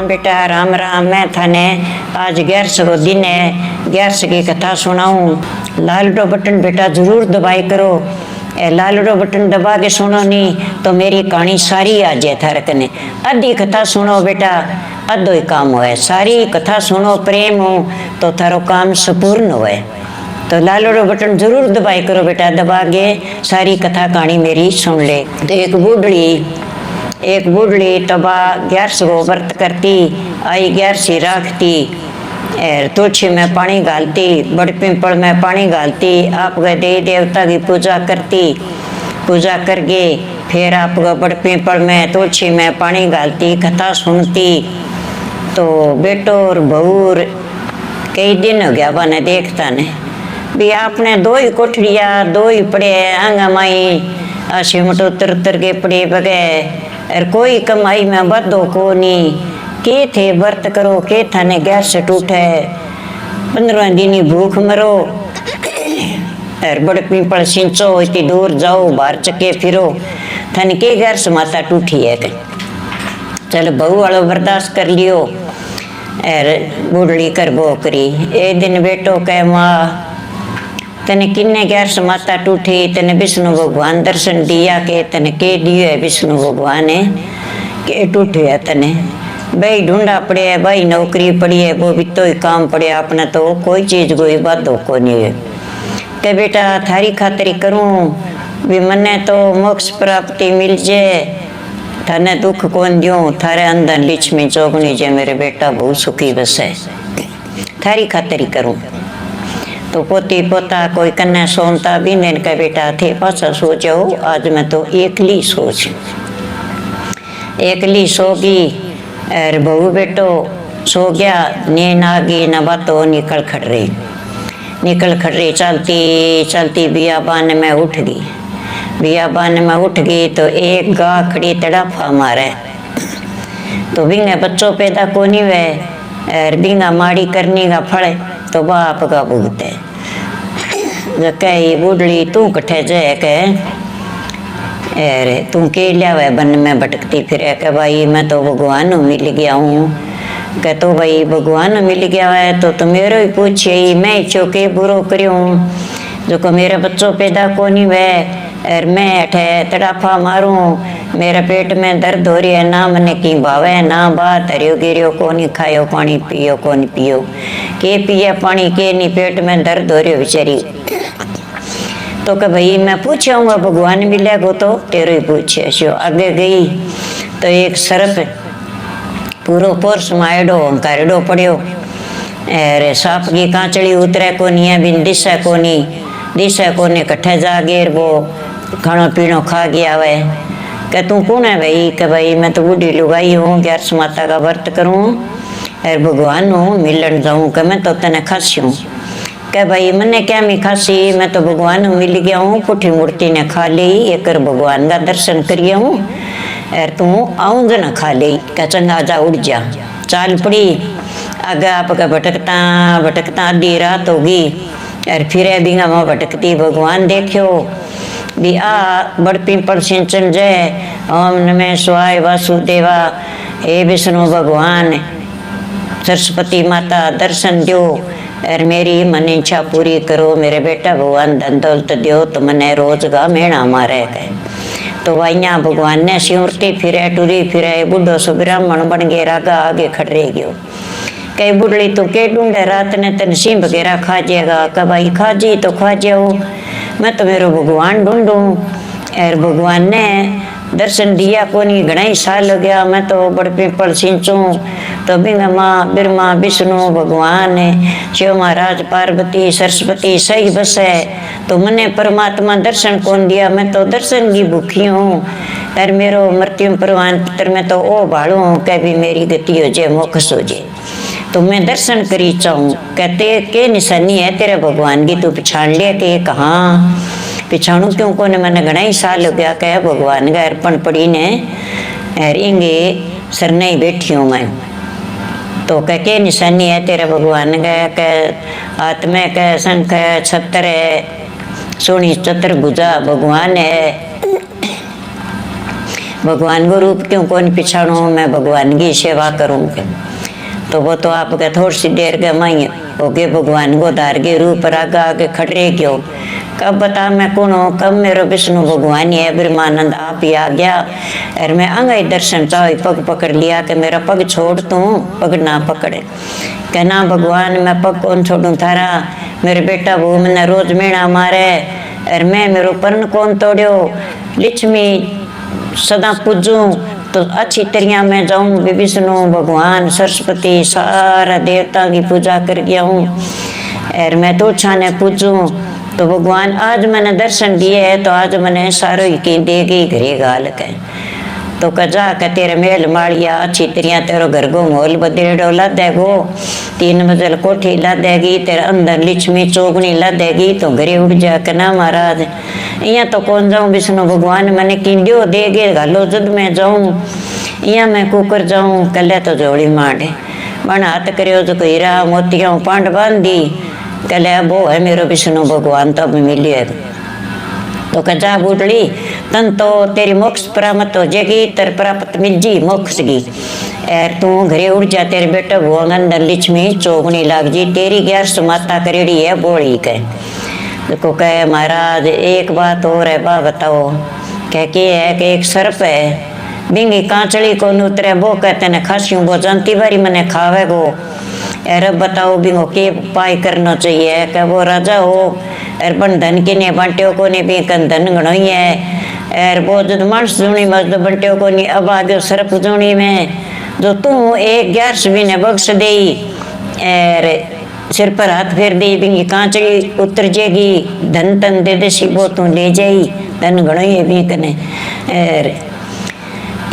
राम बेटा राम राम। मैं थाने आज 11 को दिन है, 11 की कथा सुनाऊं। लालडो बटन बेटा जरूर दबाई करो। लालडो बटन दबा के सुनो नहीं तो मेरी कहानी सारी आ जाए थारे कने। आधी कथा सुनो बेटा, अद्धो ही काम होए। सारी कथा सुनो प्रेम हो तो थारो काम संपूर्ण होए। तो लालडो बटन जरूर दबाई करो बेटा, दबा के सारी कथा कहानी मेरी सुन ले। तो एक बूढ़ी तबा 11 को व्रत करती आई, 11 राखती, तुलसी में पानी घालती, बड़ पिंपल में पानी घालती, आपके देवी देवता की पूजा करती। पूजा करके फिर आपका बड़ पिंपल में तुलसी में पानी घालती, कथा सुनती। तो बेटो और बहू कई दिन हो गया बने देखता ने भी आपने 2 ही कोठड़िया 2 ही पड़े आंगा माई सिमटो उतर के पड़े बगैर और कोई कमाई में बदो को नहीं के थे व्रत करो के थाने गैस से टूटे 15 दिन भूख मरो और बड़ पिंपल सिंचो इतनी दूर जाओ बाहर चके फिरो थाने के घर से माता टूटी है। चल बहू वालों बर्दाश्त कर लियो और बूढ़ी कर बो करी। एक दिन बेटो कह माँ तने किन्ने 11 माता टूटी, तने विष्णु भगवान दर्शन दिया के तने के दियो है विष्णु भगवान है के टूटे है तने भाई ढूंढा पड़े है, भाई नौकरी पड़ी है, वो भी तो ही काम पड़े अपना तो कोई चीज कोई बात को नहीं है। के बेटा थारी खातरी करूं भी मने तो मोक्ष प्राप्ति मिल जाए, थाने दुख कौन दियो, थारे अंदर लक्ष्मी चौगनी जे मेरे बेटा बहुत सुखी बसे, थारी खातरी करूं। तो पोती पोता कोई कन्या सोनता भी ने का बेटा थे पासा सो जाओ, आज मैं तो एकली सोगी और बहू बेटो सो गया। नींद आ गई न बातों निकल खड़ रही चलती चलती बियाबान में उठ गई तो एक गा खड़ी तड़ाफा मारे। तो बिंगा बच्चों पैदा को नहीं वे और बिंगा माड़ी करने का फल तो बाप का भुगते। कही बूढ़ी तू कट्ठे जाए कह अरे तू के लिया वे बन में भटकती फिर के भाई मैं तो भगवान मिल गया हूँ। कह तो भाई भगवान मिल गया है तो मेरे ही पूछे मैं चौके बुरो करूँ जो को मेरे बच्चों पैदा को नहीं वे और मैं अठे तड़ाफा मारूं, मेरे पेट में दर्द हो रही है, ना मने की भावे ना बात हरियो गिरियो को नहीं खायो पानी पियो को नहीं पियो के पिए पानी के नहीं पेट में दर्द हो रही बेचारी। तो कह भाई मैं पूछूंगा भगवान मिलेगो तो तेरे ही पूछे शो। आगे गई तो एक सरप पूरो पोर्स मायडो अंकारेडो पड़ियो अरे सांप की कांचड़ी उतरे को नहीं है बिन दिशा को नहीं कट्ठे जा गेर वो खानो पीनो खा गया वे। कह तू कौन है भाई? कह भाई मैं तो बूढ़ी लुगाई हूँ, 11 माता का व्रत करूँ और भगवान हूँ मिलन जाऊँ। कह मैं तो तने खासी हूँ। कह भाई मैंने क्या मैं खासी, मैं तो भगवान मिल गया हूँ, पुठी मूर्ति ने खा ली, एक भगवान का दर्शन करिए हूँ और तू आऊंग न खा ली। कह चंगा जा उड़ जा। चाल पड़ी आगे आपका भटकता आधी रात होगी और फिर बिंगा माँ भटकती भगवान देखियो भी आ बड़ पिंपल सिंचन जय ओम नमः शिवाय वासुदेवा। हे विष्णु भगवान सरस्वती माता दर्शन दो और मेरी मन इच्छा पूरी करो, मेरे बेटा भगवान धन दौलत दो तो मने रोज का मेणा मारे गए। तो वैया भगवान ने सिमरती फिरे टूरी फिरे बुढ़ो सो ब्राह्मण बन गए, रागा आगे खड़े गयो। कई बुढ़ली तो के ढूंढे रात ने तन सिंह वगैरह खा जाएगा। कह भाई खा जी तो खा जाओ, मैं तो मेरे भगवान ढूंढूं और भगवान ने दर्शन दिया को नहीं, घना ही साल हो गया मैं तो बड़ पिंपल सिंचूं तो बिंगा माँ बिरमा विष्णु भगवान शिव महाराज पार्वती सरस्वती सही बस है तो मने परमात्मा दर्शन कौन दिया, मैं तो दर्शन की भूखी हूँ और मेरो मृत्यु प्रमाण पत्र में तो ओ भाड़ू कह भी मेरी गति हो जाए मोक्ष हो जाए तो मैं दर्शन करी चाहूँ। कहते के निशानी है तेरे भगवान की, तू पछाण लिया के कहाँ पिछाणु क्यों को ने मैंने घना ही साल हो गया कह भगवान का अर्पण पड़ी ने और इंगे सरने ही बैठी हूँ मैं। तो कह के निशानी है तेरे भगवान का? कह आत्मा कह शंख है छत्र है सोनी चतुर्भुजा भगवान है। भगवान को रूप क्यों कौन पिछाड़ू, मैं भगवान की सेवा करूँ। तो वो तो आपके थोड़ी सी देर के माई हो गए भगवान को धार के रूप रागा आगे खड़े क्यों। कब बता मैं कौन हूँ, कब मेरा विष्णु भगवान ही है, ब्रह्मानंद आप ही आ गया। और मैं अंगई दर्शन चाहो पग पकड़ लिया कि मेरा पग छोड़ तू, पग ना पकड़े। कहना भगवान मैं पग कौन छोड़ू थारा, मेरे बेटा वो मैंने रोज मेणा मारे, और मैं मेरो पर्ण कौन तोड़ो, लक्ष्मी सदा पूजू तो अच्छी तरह मैं जाऊँ। विष्णु भगवान सरस्वती सारा देवता की पूजा कर गया हूँ, और मैं तो छाने पूजूं। तो भगवान आज मैंने दर्शन दिए है, तो आज मैंने सारो ही की देगी घरे गाल के। तो कजा के तेरे मेल माड़िया अच्छी तरह तेरो घर को मोल बदेड़ो ला देगो, 3 मंजिल कोठी ला देगी, तेरे अंदर लक्ष्मी चौगनी ला देगी। तो घरे उड़ जा के ना महाराज यहाँ तो कौन जाऊँ, विष्णु भगवान मैंने किंडियो देगे घालो जद मैं जाऊँ, यहाँ मैं कुकर जाऊँ। कल तो जोड़ी मांडे बन हाथ करो जो हीरा मोतिया पांड बांधी, कल वो है मेरो विष्णु भगवान तब मिलिए। तो कजा बूढ़ी तन तो तेरी मोक्ष प्राप्त हो जाएगी, तर प्राप्त मिल जी मोक्ष की। और तू घरे उड़ जा, तेरे बेटा वो अंदर लक्ष्मी चौगनी लाग जी, तेरी 11 माता करेड़ी है बोली के। को कहे महाराज एक बात और है बा बताओ। कह के है कि एक सर्प है बिंगी कांचड़ी को उतरे, वो कहते ने खासियों वो जानती बारी मैंने खावे गो। अरे बताओ बिंगो के उपाय करना चाहिए। कि वो राजा हो और बन धन के ने बंटियों को ने भी कन धन गणो ही है, और वो जब मानस जुनी मजद बंटियों को नहीं अब आगे सर्प जुनी में जो तू एक 11 भी ने बख्श दे, और सिर पर हाथ फेर दे बिंगी कांचड़ी उतर जाएगी, धन तन दे दे शिवो तू ले जाई, धन गणो ही भी कने। और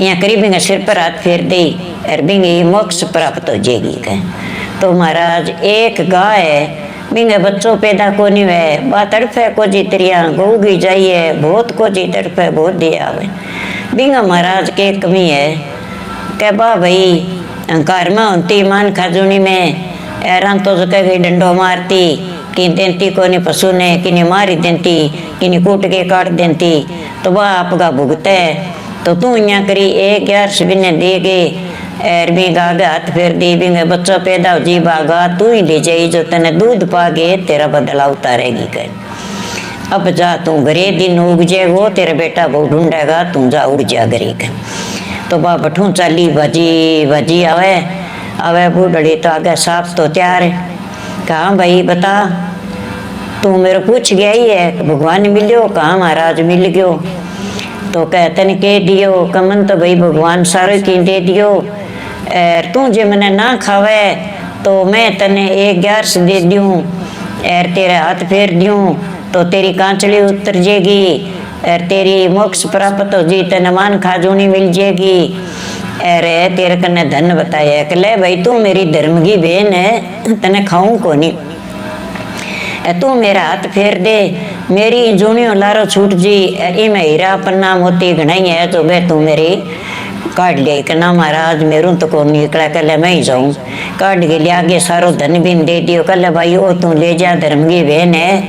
यहाँ करीब सिर पर हाथ फेर दे और बिंगी मोक्ष प्राप्त हो जाएगी। कहे तो महाराज एक गाय है बिंगे बच्चों पैदा को नहीं हुए, बा तड़फे को जी तरिया गोगी जाइए, बहुत को जी तड़फे बहुत दिया आवे। बिंगा महाराज के कमी है के बा भाई अहंकार में होती मान खाजुनी में ऐरान तो कह डंडो मारती कि देती को नहीं पशु ने कि मारी देती कि कूट के काट देती, तो वह आपका भुगत है। तो तू यहाँ करी एक 11 भी ने दे गे, और भी गागे हाथ फेर दी बिंगे बच्चा पैदा हो जी बागा तू ही ले जाई, जो तने दूध पागे तेरा बदला उतारेगी। कह अब जा तू घरे दिन उग जाएगो, तेरा बेटा वो ढूंढेगा, तू जा उड़ जा घरे। तो बा बठू चाली भजी भजी आवे आवे बूढ़ी तो आगे साफ तो तैयार है। कहा भाई बता तू मेरे पूछ गया ही है भगवान मिलियो, कहा महाराज मिल गयो। तो कहते ने कह दियो कमन तो भाई भगवान सारे की दे दियो, और तू जे मैंने ना खावे तो मैं तने एक 11 दे दूं, और तेरे हाथ फेर दूं तो तेरी कांचड़ी उतर जाएगी, और तेरी मोक्ष प्राप्त हो जी, तने मान खाजूनी मिल जाएगी, और तेरे कने धन बताया कि ले भाई तू मेरी धर्म की बहन है, तने खाऊं को नहीं, तू मेरा हाथ फेर दे, मेरी जूनियों लारो छूट जी, इमें हीरा पन्ना मोती घनाई है, तो वे तू मेरी काट ले। कि ना महाराज मेरू तो को निकला, कल मैं ही जाऊँ। काट के ले आगे सारो धन भी दे दियो, कल भाई ओ तू ले जा धर्म की बहन है,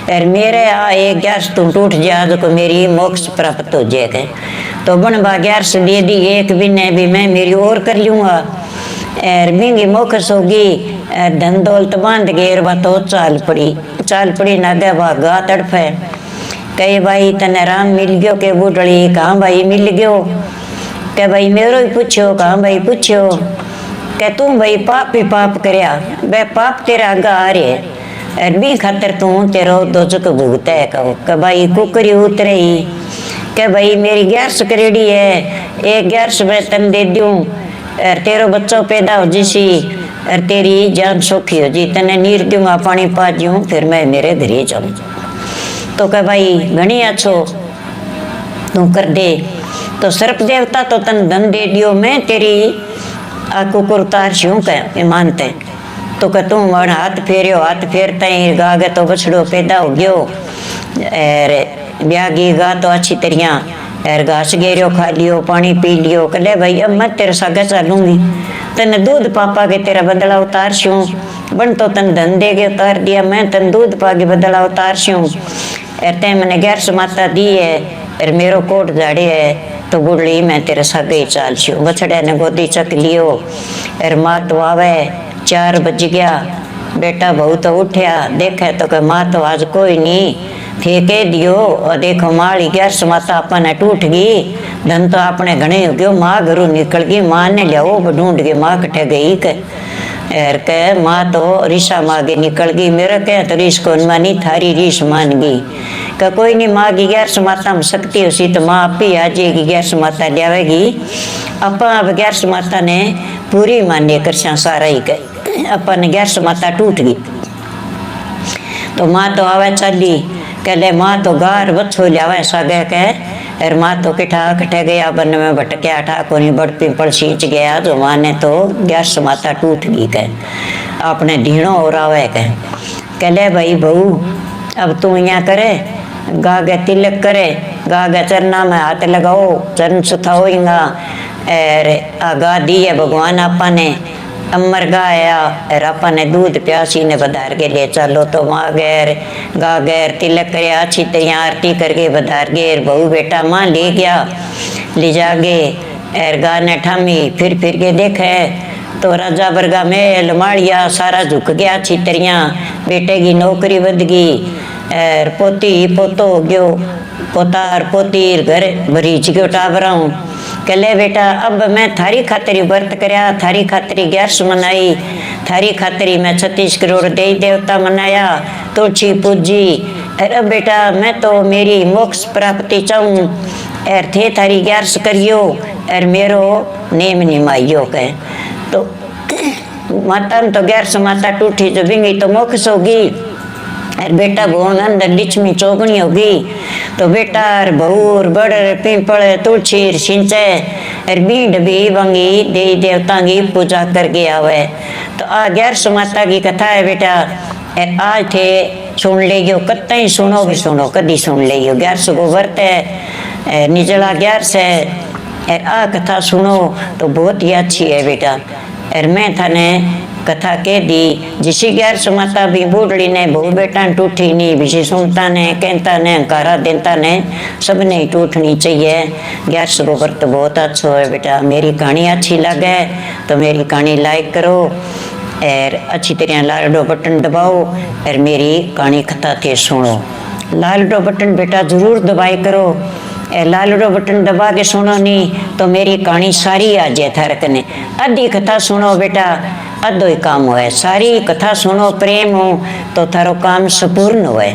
और मेरे आ एक 11 तू टूट जा तो मेरी मोक्ष प्राप्त हो जाएगा। तो बन बा 11 दे दी, एक भी ने भी मैं मेरी और कर लूँगा, और बिंगी मोक्ष होगी, धन दौलत बांध गेर बा तो चाल पड़ी नागे भागा तड़फे। कहे भाई तने राम मिल गयो के बूढ़ी, कहाँ भाई मिल गयो। के भाई मेरो ही पूछो, कहाँ भाई पूछो। के तू भाई पाप ही पाप करया, बे पाप तेरा आगा आ रहे, और भी खातर तू तेरो दोजक भुगता है। कहो के भाई कुकरी उतरे ही, के भाई मेरी 11 करेड़ी है, एक 11 में तन दे दूं, और तेरो बच्चों पैदा हो जिसी, और तेरी जान सौखी हो जी, तने नीर दूंगा पानी पा दूं, फिर मैं मेरे घरे जाऊँ। तो कह भाई घनी अच्छो तू कर दे। तो सर्प देवता तो तन धन दे दियो, मैं तेरी कुकुर उतार छूँ कह मानते। तो कह तू वन हाथ फेरियो, हाथ फेरता ही गागे तो बछड़ो पैदा हो गयो, और ब्यागी गा तो अच्छी तरह, और घास गेरियो खा लियो, पानी पी लियो। कले भाई अब मैं तेरे सागे चलूंगी, तने दूध पापा के तेरा बदला उतार छूँ। बन तो तन धन दे के उतार दिया, मैं तन दूध पा के बदला उतार छूँ, और ते मैंने 11 माता दी है, और मेरो कोट झाड़े है, तो बुढ़ी मैं तेरे सागे चाल छियो। बछड़े ने गोदी चक लियो और माँ तो आवे 4 बज गया। बेटा बहू तो उठया देखे तो के माँ तो आज कोई नहीं थे कह दियो और देखो माड़ी 11 माता अपने टूट गई। धन तो अपने घने हो गयो। माँ घरों निकल गई। माँ ने लियाओ ढूंढ के माँ कटे गई के एर के माँ तो रीसा मांगे निकल गई। मेरा कह तो रीस कौन मानी थारी रीस मान गई। का कोई नहीं माँ की 11 माता में शक्ति उसी तो माँ आप ही आ जाएगी 11 माता लियावेगी। अपा अब 11 माता ने पूरी मान्य कर सारा ही गए। अपन 11 माता टूट गई तो माँ तो आवे चली कहले माँ तो गार बच्छो लियावे सागे के और माँ तो किठा कटे गया बन में भटके ठा कोनी बड़ पिंपल सींच गया। जो माँ ने तो 11 माता टूट गई के अपने ढीणो और आवे के कहले भाई बहू अब तू यहाँ करे गा गे तिलक करे गा गे चरना में हाथ लगाओ चरण सुथाओगा और गा दिए भगवान आपा ने अमर गाया और आपा ने दूध प्यासी ने बधार के लिए चलो तो माँ गैर गा गैर तिलक करे अच्छी तरह आरती करके बधार गेर बहू बेटा माँ ले गया ले जागे और गा ने ठामी फिर के देखे तो राजा बरगा मेल माड़िया सारा झुक गया अच्छी तरह। बेटे की नौकरी बद गई और पोती पोतो हो गयो पोता और पोती घर भरीच गयो टाबराऊ। कहले बेटा अब मैं थारी खातरी व्रत करया थारी खातरी 11 मनाई थारी खातरी मैं 36 करोड़ देवी देवता मनाया तुलसी पूजी। अरे बेटा मैं तो मेरी मोक्ष प्राप्ति चाहूँ और थे थारी 11 करियो और मेरो नेम निमाइयो कह तो माता तो 11 माता टूटी जो बिंगी तो मोक्ष होगी और बेटा भगवान अंदर लिचमी चौगनी होगी तो बेटा और बहूर बड़ पिंपल तुलसी सिंचे और बीड भी बंगी देवी देवता की पूजा करके आवे। तो आ 11 माता की कथा है बेटा और आज थे सुन लेगियो कतई सुनो भी सुनो कदी सुन लेगियो 11 को व्रत है निजला 11 है और आ कथा सुनो तो बहुत ही अच्छी है बेटा। और मैं थाने कथा कह दी जिसी 11 माता भी बूढ़ी ने बहु बेटा टूटी नहीं बिसी सुनता ने कहता ने अंकारा देता ने सब ने टूटनी चाहिए। 11 को व्रत बहुत अच्छा है बेटा। मेरी कहानी अच्छी लगे तो मेरी कहानी लाइक करो और अच्छी तरह लाल बटन दबाओ और मेरी कहानी कथा थे सुनो। लाल बटन बेटा जरूर दबाई करो लाल बटन दबा के सुनो नहीं तो मेरी कहानी सारी आ जाए थारे कने। आधी कथा सुनो बेटा अधो ही काम हुए सारी कथा सुनो प्रेम हो तो थारो काम संपूर्ण हुए।